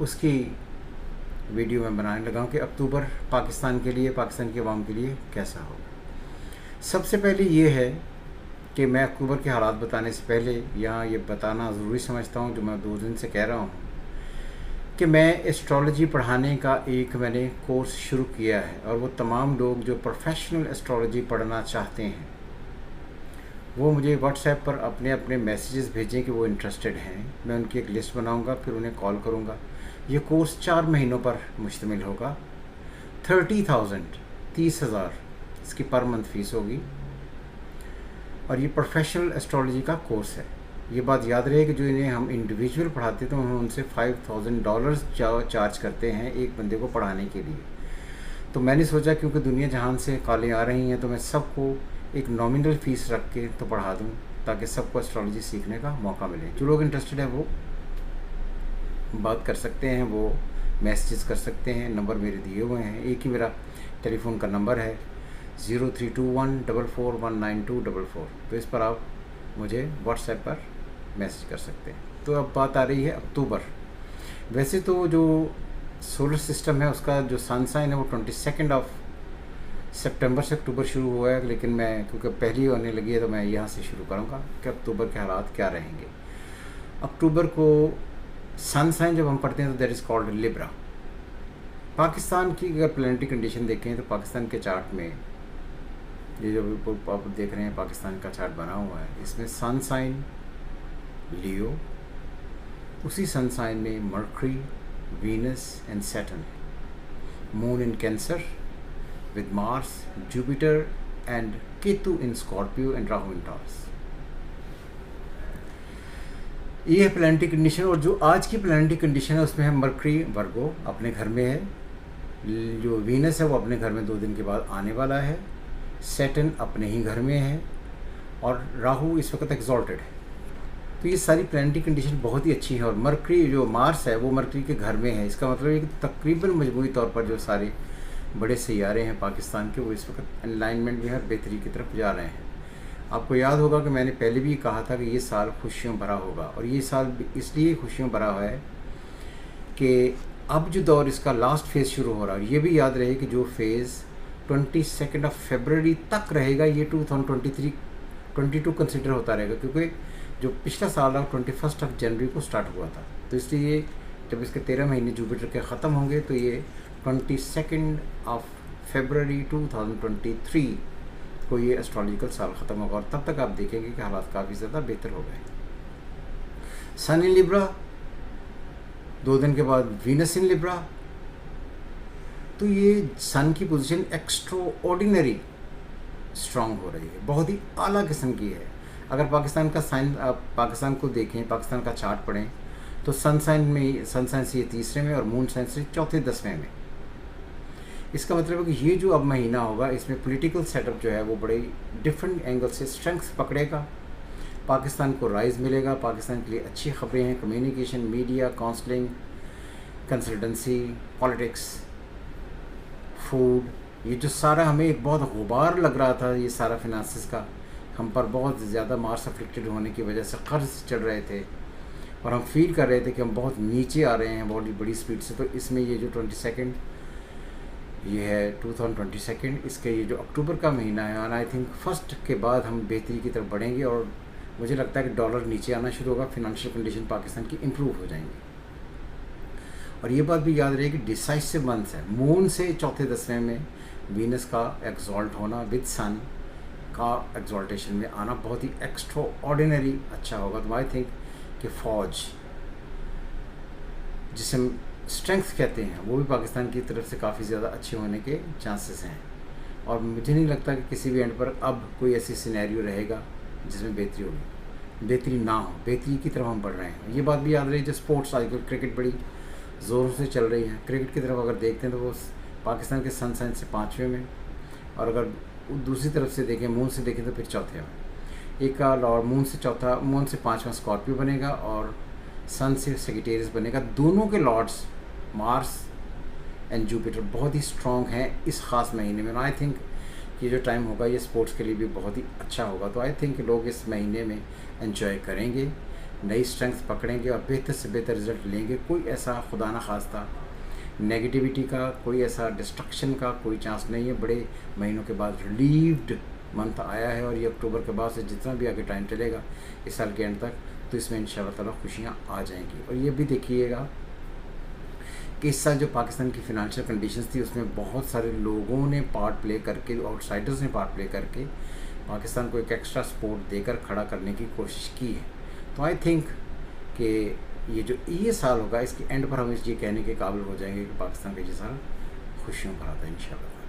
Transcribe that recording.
उसकी वीडियो मैं बनाने लगा हूँ कि अक्टूबर पाकिस्तान के लिए, पाकिस्तान की आवाम के लिए कैसा हो। सबसे पहले ये है कि मैं अक्टूबर के हालात बताने से पहले यहाँ ये बताना ज़रूरी समझता हूँ, जो मैं 2 दिन से कह रहा हूँ, कि मैं एस्ट्रोलॉजी पढ़ाने का एक मैंने कोर्स शुरू किया है। और वो तमाम लोग जो प्रोफेशनल एस्ट्रोलॉजी पढ़ना चाहते हैं वो मुझे व्हाट्सएप पर अपने अपने मैसेजेस भेजें कि वो इंटरेस्टेड हैं। मैं उनकी एक लिस्ट बनाऊंगा, फिर उन्हें कॉल करूंगा। ये कोर्स 4 महीनों पर मुश्तमिल होगा। 30,000 इसकी पर मंथ फीस होगी और ये प्रोफेशनल एस्ट्रोलॉजी का कोर्स है। ये बात याद रहे कि जो इन्हें हम इंडिविजुअल पढ़ाते तो हम उनसे $5,000 चार्ज करते हैं एक बंदे को पढ़ाने के लिए। तो मैंने सोचा क्योंकि दुनिया जहान से कॉलें आ रही हैं तो मैं सबको एक नॉमिनल फ़ीस रख के तो पढ़ा दूँ ताकि सबको एस्ट्रोलॉजी सीखने का मौका मिले। जो लोग इंटरेस्टेड है वो बात कर सकते हैं, वो मैसेजेस कर सकते हैं। नंबर मेरे दिए हुए हैं, एक ही मेरा टेलीफोन का नंबर है 0321441924। तो इस पर आप मुझे व्हाट्सएप पर मैसेज कर सकते हैं। तो अब बात आ रही है अक्टूबर। वैसे तो जो सोलर सिस्टम है उसका जो सन साइन है वो 22 सितंबर से अक्टूबर शुरू हुआ है, लेकिन मैं क्योंकि पहली होने लगी है तो मैं यहाँ से शुरू करूँगा कि अक्टूबर के हालात क्या रहेंगे। अक्टूबर को सन साइन जब हम पढ़ते हैं तो that is called Libra. Pakistan की अगर प्लानिटरी कंडीशन देखें तो पाकिस्तान के चार्ट में ये जो आप देख रहे हैं पाकिस्तान का चार्ट बना हुआ है, इसमें सन साइन लियो, उसी सन साइन में मर्करी, वीनस एंड सैटर्न है। Moon in cancer with Mars, Jupiter and Ketu in Scorpio and Rahu in Taurus। ये है प्लानिटरी कंडीशन। और जो आज की प्लानिटरी कंडीशन है उसमें है मर्करी वर्गो अपने घर में है, जो वीनस है वो अपने घर में 2 दिन के बाद आने वाला है, सैटर्न अपने ही घर में है और राहु इस वक्त एक्सॉल्टेड है। तो ये सारी प्लानिटरी कंडीशन बहुत ही अच्छी है। और मर्करी जो मार्स है वो मर्करी के घर में है। इसका मतलब है कि तकरीबन मजमूई तौर पर जो सारे बड़े सैयारे हैं पाकिस्तान के वो इस वक्त अलाइनमेंट में है, बेहतरी की तरफ जा रहे हैं। आपको याद होगा कि मैंने पहले भी कहा था कि ये साल खुशियों भरा होगा और ये साल इसलिए खुशियों भरा है कि अब जो दौर इसका लास्ट फेज़ शुरू हो रहा है। ये भी याद रहे कि जो फेज़ 22 फरवरी तक रहेगा ये 2022 कंसिडर होता रहेगा, क्योंकि जो पिछला साल है 21 जनवरी को स्टार्ट हुआ था। तो इसलिए जब इसके 13 महीने जुपिटर के ख़त्म होंगे तो ये 22 फरवरी 2023 को ये एस्ट्रोलॉजिकल साल ख़त्म होगा और तब तक आप देखेंगे कि हालात काफ़ी ज़्यादा बेहतर हो गए। सन इन लिब्रा, 2 दिन के बाद वीनस इन लिब्रा। तो ये सन की पोजीशन एक्स्ट्राऑर्डिनरी स्ट्रांग हो रही है, बहुत ही आला किस्म की है। अगर पाकिस्तान का साइन आप पाकिस्तान को देखें, पाकिस्तान का चार्ट पढ़ें तो सन साइन से ये 3रे में और मून साइन से 4-10वें में। इसका मतलब है कि ये जो अब महीना होगा इसमें पॉलिटिकल सेटअप जो है वो बड़े डिफरेंट एंगल से स्ट्रेंथ पकड़ेगा। पाकिस्तान को राइज मिलेगा, पाकिस्तान के लिए अच्छी खबरें हैं, communication, media, counselling, consultancy, politics, food. ये जो सारा हमें एक बहुत गुबार लग रहा था, ये सारा फिनांसिस का हम पर बहुत ज़्यादा मार्स अफ्लिक्टेड होने की वजह से कर्ज चढ़ रहे थे और हम फील कर रहे थे कि हम बहुत नीचे आ रहे हैं बहुत बड़ी स्पीड से। तो इसमें ये जो 22 ये है 2022, इसके ये जो अक्टूबर का महीना है और आई थिंक फर्स्ट के बाद हम बेहतरी की तरफ बढ़ेंगे और मुझे लगता है कि डॉलर नीचे आना शुरू होगा, फिनंशियल कंडीशन पाकिस्तान की इम्प्रूव हो जाएंगी। और ये बात भी याद रहे कि डिसाइसिव मंथ है। मून से 4-10वें में वीनस का एक्सॉल्ट होना विद सन का एक्सॉल्टेशन में आना बहुत ही एक्स्ट्रा ऑर्डिनरी अच्छा होगा। तो आई थिंक कि फ़ौज जिसे हम स्ट्रेंथ कहते हैं वो भी पाकिस्तान की तरफ से काफ़ी ज़्यादा अच्छे होने के चांसेस हैं। और मुझे नहीं लगता कि किसी भी एंड पर अब कोई ऐसी सिनेरियो रहेगा जिसमें बेहतरी होगी, बेहतरी ना हो, बेहतरी की तरफ हम बढ़ रहे हैं। ये बात भी याद रही जो स्पोर्ट्स आजकल क्रिकेट बड़ी ज़ोरों से चल रही है। क्रिकेट की तरफ अगर देखते हैं तो वो पाकिस्तान के सन साइन से 5वें में और अगर दूसरी तरफ से देखें मून से देखें तो फिर 4थे में। एक का लॉर्ड मून से 5वां स्कॉर्पियो बनेगा और सन से सेजिटेरियस बनेगा। दोनों के लॉर्ड्स मार्स एंड जुपिटर बहुत ही स्ट्रॉन्ग हैं इस ख़ास महीने में। आई थिंक ये जो टाइम होगा ये स्पोर्ट्स के लिए भी बहुत ही अच्छा होगा। तो आई थिंक लोग इस महीने में एंजॉय करेंगे। नई स्ट्रेंथ पकड़ेंगे और बेहतर से बेहतर रिजल्ट लेंगे। कोई ऐसा खुदा ना खास्ता नेगेटिविटी का, कोई ऐसा डिस्ट्रक्शन का कोई चांस नहीं है। बड़े महीनों के बाद रिलीव्ड मंथ आया है और ये अक्टूबर के बाद से जितना भी आगे टाइम चलेगा इस साल के एंड तक, तो इसमें इंशाल्लाह ताला खुशियाँ आ जाएंगी। और ये भी देखिएगा कि इस साल जो पाकिस्तान की फ़िनांशियल कंडीशंस थी उसमें बहुत सारे लोगों ने पार्ट प्ले करके, आउटसाइडर्स ने पार्ट प्ले करके पाकिस्तान को एक एक्स्ट्रा सपोर्ट देकर खड़ा करने की कोशिश की है। तो आई थिंक कि ये साल होगा, इसके एंड पर हम ये कहने के काबिल हो जाएंगे कि पाकिस्तान का ये साल खुशियों भरा था इंशाल्लाह।